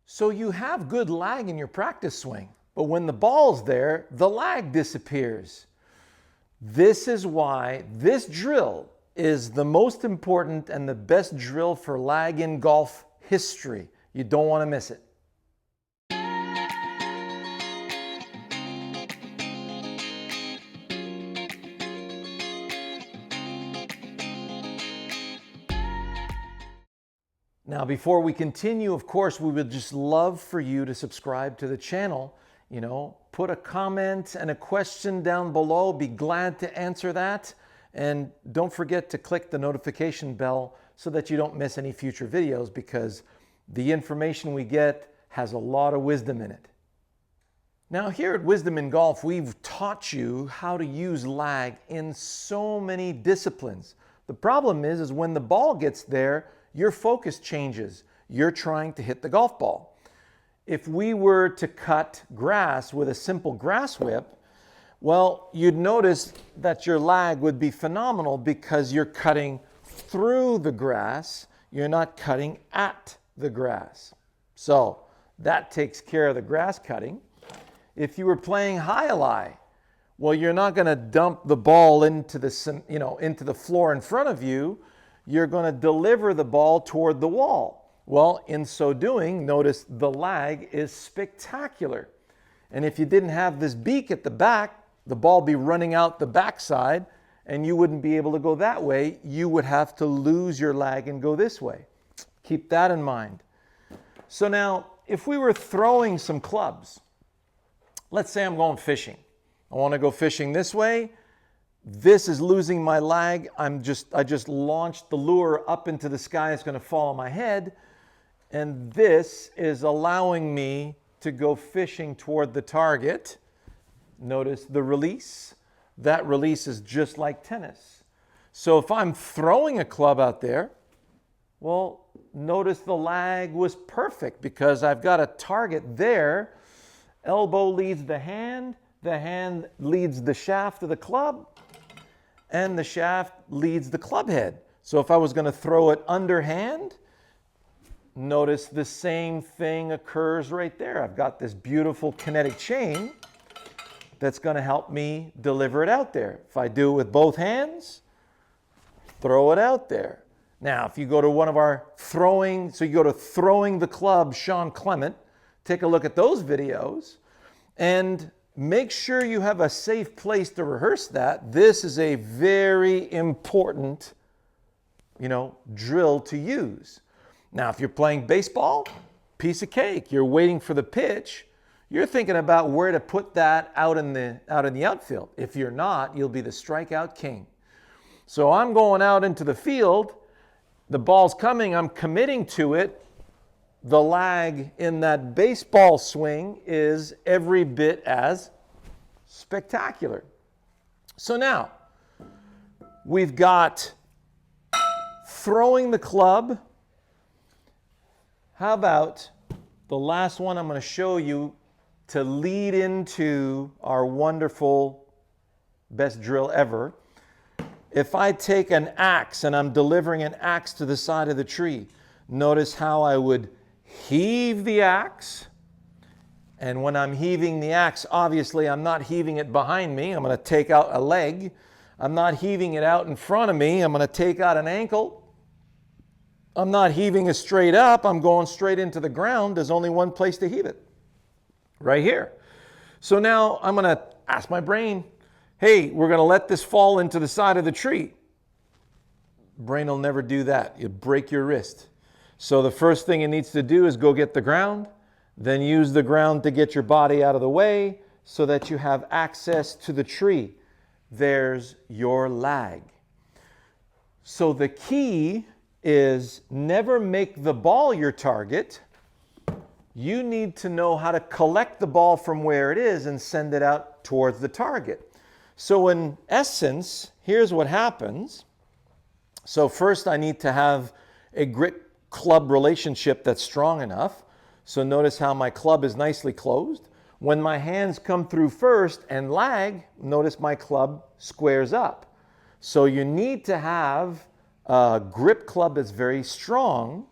So you have good lag in your practice swing, but when the ball's there, the lag disappears. This is why this drill is the most important and the best drill for lag in golf history. You don't want to miss it. Now, before we continue, of course, we would just love for you to subscribe to the channel. Put a comment and a question down below. Be glad to answer that. And don't forget to click the notification bell so that you don't miss any future videos, because the information we get has a lot of wisdom in it. Now, here at Wisdom in Golf, we've taught you how to use lag in so many disciplines. The problem is when the ball gets there, your focus changes. You're trying to hit the golf ball. If we were to cut grass with a simple grass whip, well, you'd notice that your lag would be phenomenal because you're cutting through the grass. You're not cutting at the grass. So that takes care of the grass cutting. If you were playing high-lie, well, you're not going to dump the ball into the floor in front of you. You're going to deliver the ball toward the wall. Well, in so doing, notice the lag is spectacular. And if you didn't have this beak at the back, the ball be running out the backside, and you wouldn't be able to go that way. You would have to lose your lag and go this way. Keep that in mind. So now, if we were throwing some clubs, let's say I'm going fishing. I want to go fishing this way. This is losing my lag. I just launched the lure up into the sky. It's going to fall on my head. And this is allowing me to go fishing toward the target. Notice the release. That release is just like tennis. So if I'm throwing a club out there, well, notice the lag was perfect because I've got a target there. Elbow leads the hand leads the shaft of the club, and the shaft leads the club head. So if I was going to throw it underhand, notice the same thing occurs right there. I've got this beautiful kinetic chain that's going to help me deliver it out there. If I do it with both hands, throw it out there. Now, if you go to one of our throwing the club, Shawn Clement, take a look at those videos and make sure you have a safe place to rehearse that. This is a very important, drill to use. Now, if you're playing baseball, piece of cake. You're waiting for the pitch. You're thinking about where to put that out in the outfield. If you're not, you'll be the strikeout king. So I'm going out into the field. The ball's coming. I'm committing to it. The lag in that baseball swing is every bit as spectacular. So now we've got throwing the club. How about the last one I'm going to show you to lead into our wonderful best drill ever? If I take an axe and I'm delivering an axe to the side of the tree, notice how I would heave the axe. And when I'm heaving the axe, obviously I'm not heaving it behind me. I'm going to take out a leg. I'm not heaving it out in front of me. I'm going to take out an ankle. I'm not heaving it straight up. I'm going straight into the ground. There's only one place to heave it, right here. So now I'm going to ask my brain, hey, we're going to let this fall into the side of the tree. Brain will never do that. You'll break your wrist. So the first thing it needs to do is go get the ground, then use the ground to get your body out of the way so that you have access to the tree. There's your lag. So the key is never make the ball your target. You need to know how to collect the ball from where it is and send it out towards the target. So in essence, here's what happens. So first I need to have a grip club relationship that's strong enough. So notice how my club is nicely closed. When my hands come through first and lag, notice my club squares up. So you need to have a grip club that's very strong.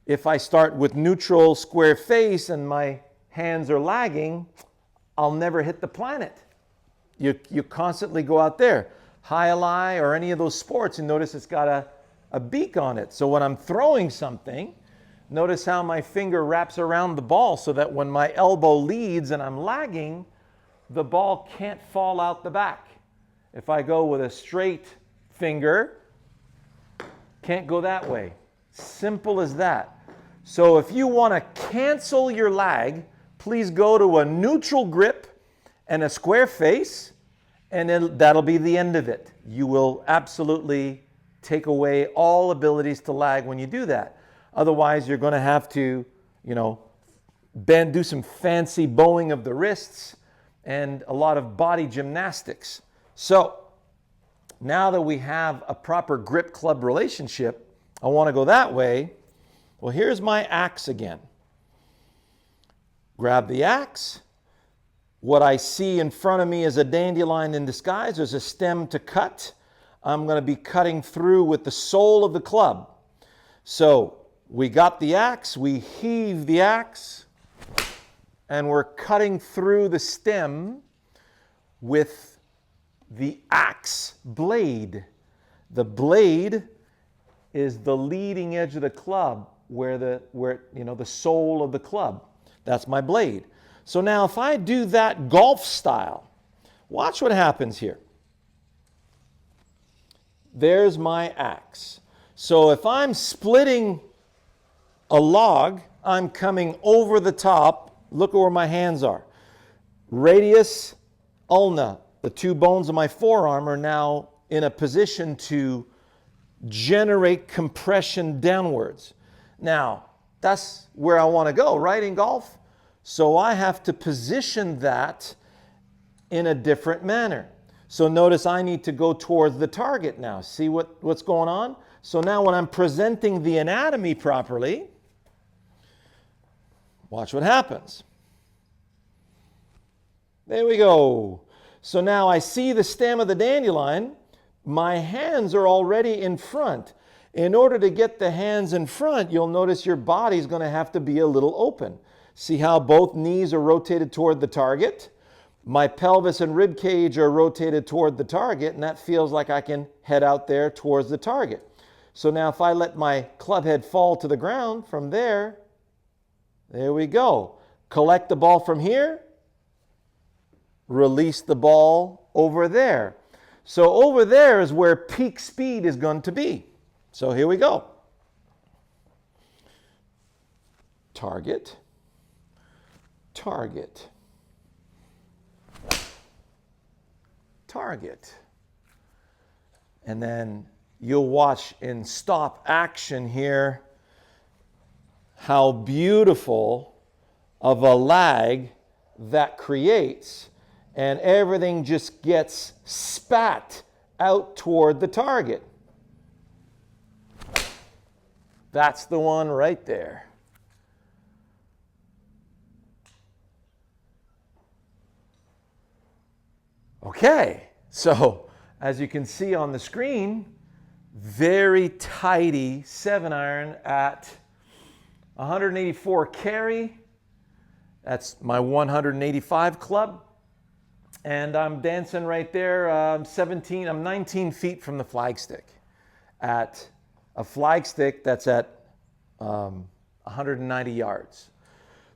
If I start with neutral square face and my hands are lagging, I'll never hit the planet. You constantly go out there. High or any of those sports, and notice it's got a beak on it. So when I'm throwing something, notice how my finger wraps around the ball so that when my elbow leads and I'm lagging, the ball can't fall out the back. If I go with a straight finger, can't go that way. Simple as that. So if you want to cancel your lag, please go to a neutral grip and a square face, and then that'll be the end of it. You will absolutely take away all abilities to lag when you do that. Otherwise, you're going to have to, do some fancy bowing of the wrists and a lot of body gymnastics. So now that we have a proper grip club relationship, I want to go that way. Well, here's my axe again. Grab the axe. What I see in front of me is a dandelion in disguise. There's a stem to cut. I'm going to be cutting through with the sole of the club. So we got the axe, we heave the axe, and we're cutting through the stem with the axe blade. The blade is the leading edge of the club, where the sole of the club. That's my blade. So now if I do that golf style, watch what happens here. There's my axe. So if I'm splitting a log, I'm coming over the top. Look at where my hands are. Radius, ulna, the two bones of my forearm are now in a position to generate compression downwards. Now, that's where I want to go, right, in golf? So I have to position that in a different manner. So notice I need to go towards the target now. See what's going on? So now when I'm presenting the anatomy properly, watch what happens. There we go. So now I see the stem of the dandelion. My hands are already in front. In order to get the hands in front, you'll notice your body's going to have to be a little open. See how both knees are rotated toward the target? My pelvis and rib cage are rotated toward the target, and that feels like I can head out there towards the target. So now if I let my club head fall to the ground from there we go. Collect the ball from here, release the ball over there. So over there is where peak speed is going to be. So here we go. Target, target, target. And then you'll watch in stop action here how beautiful of a lag that creates, and everything just gets spat out toward the target. That's the one right there. Okay, so as you can see on the screen, very tidy 7-iron at 184 carry. That's my 185 club. And I'm dancing right there. I'm 19 feet from the flagstick at a flagstick that's at 190 yards.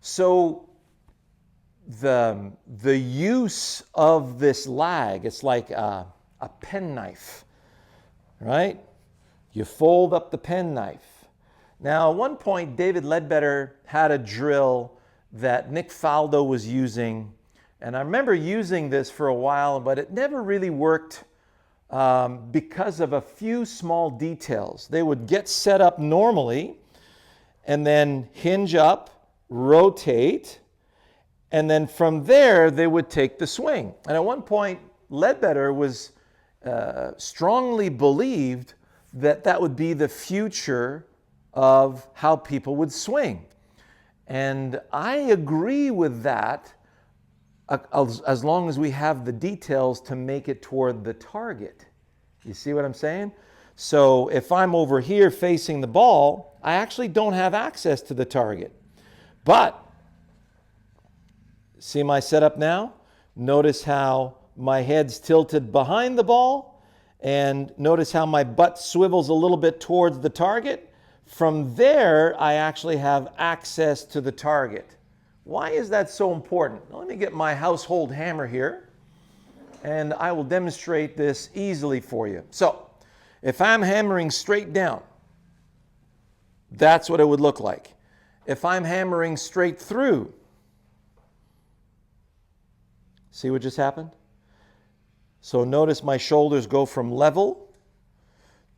So the use of this lag, it's like a penknife, right? You fold up the penknife. Now, at one point, David Ledbetter had a drill that Nick Faldo was using, and I remember using this for a while, but it never really worked because of a few small details. They would get set up normally, and then hinge up, rotate, and then from there, they would take the swing. And at one point, Ledbetter was strongly believed that that would be the future of how people would swing. And I agree with that as long as we have the details to make it toward the target. You see what I'm saying? So if I'm over here facing the ball, I actually don't have access to the target. But see my setup now? Notice how my head's tilted behind the ball, and notice how my butt swivels a little bit towards the target. From there, I actually have access to the target. Why is that so important? Now, let me get my household hammer here, and I will demonstrate this easily for you. So, if I'm hammering straight down, that's what it would look like. If I'm hammering straight through, see what just happened? So notice my shoulders go from level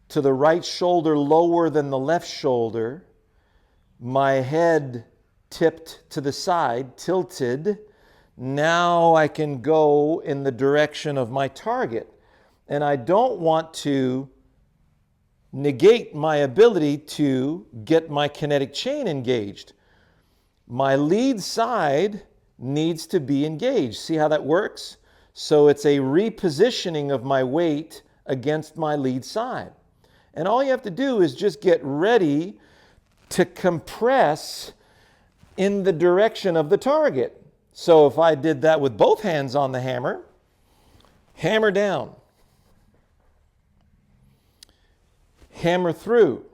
to the right shoulder lower than the left shoulder. My head tipped to the side, tilted. Now I can go in the direction of my target. And I don't want to negate my ability to get my kinetic chain engaged. My lead side needs to be engaged. See how that works? So it's a repositioning of my weight against my lead side. And all you have to do is just get ready to compress in the direction of the target. So if I did that with both hands on the hammer, hammer down, hammer through,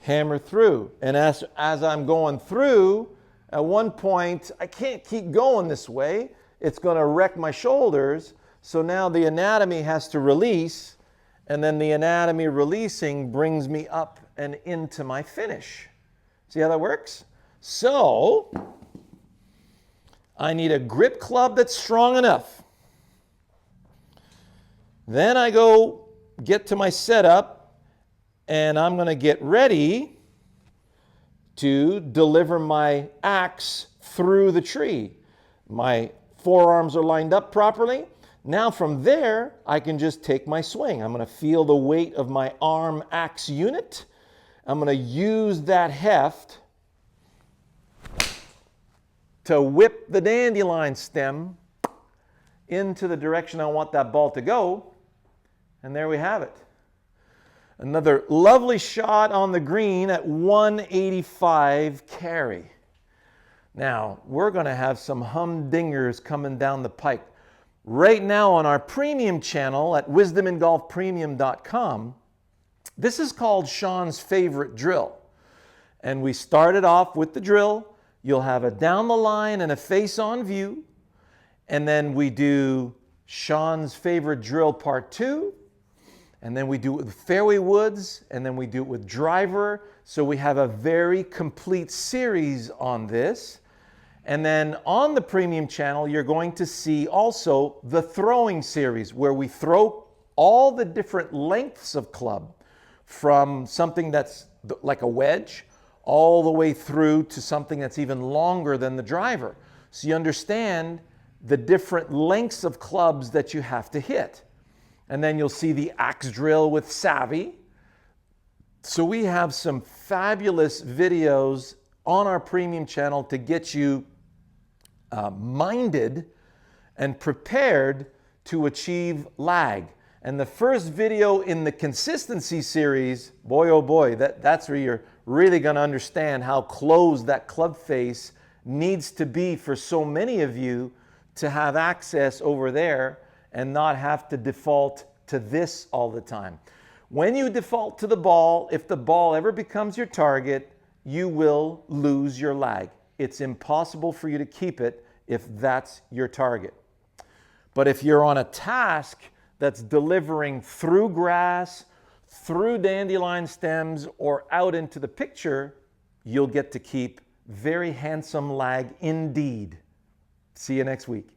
hammer through. And as I'm going through, at one point, I can't keep going this way. It's going to wreck my shoulders. So now the anatomy has to release, and then the anatomy releasing brings me up and into my finish. See how that works? So I need a grip club that's strong enough. Then I go get to my setup, and I'm going to get ready to deliver my axe through the tree. My forearms are lined up properly. Now from there, I can just take my swing. I'm going to feel the weight of my arm axe unit. I'm going to use that heft to whip the dandelion stem into the direction I want that ball to go. And there we have it. Another lovely shot on the green at 185 carry. Now, we're going to have some humdingers coming down the pike. Right now on our premium channel at wisdomingolfpremium.com, this is called Shawn's favorite drill. And we started off with the drill. You'll have a down the line and a face-on view. And then we do Shawn's favorite drill part 2. And then we do it with fairway woods. And then we do it with driver. So we have a very complete series on this. And then on the premium channel, you're going to see also the throwing series, where we throw all the different lengths of club, from something that's like a wedge all the way through to something that's even longer than the driver. So you understand the different lengths of clubs that you have to hit. And then you'll see the axe drill with Savvy. So we have some fabulous videos on our premium channel to get you minded and prepared to achieve lag. And the first video in the consistency series, boy oh boy, that's where you're really going to understand how closed that club face needs to be for so many of you to have access over there and not have to default to this all the time. When you default to the ball, if the ball ever becomes your target, you will lose your lag. It's impossible for you to keep it if that's your target. But if you're on a task that's delivering through grass, through dandelion stems, or out into the picture, you'll get to keep very handsome lag indeed. See you next week.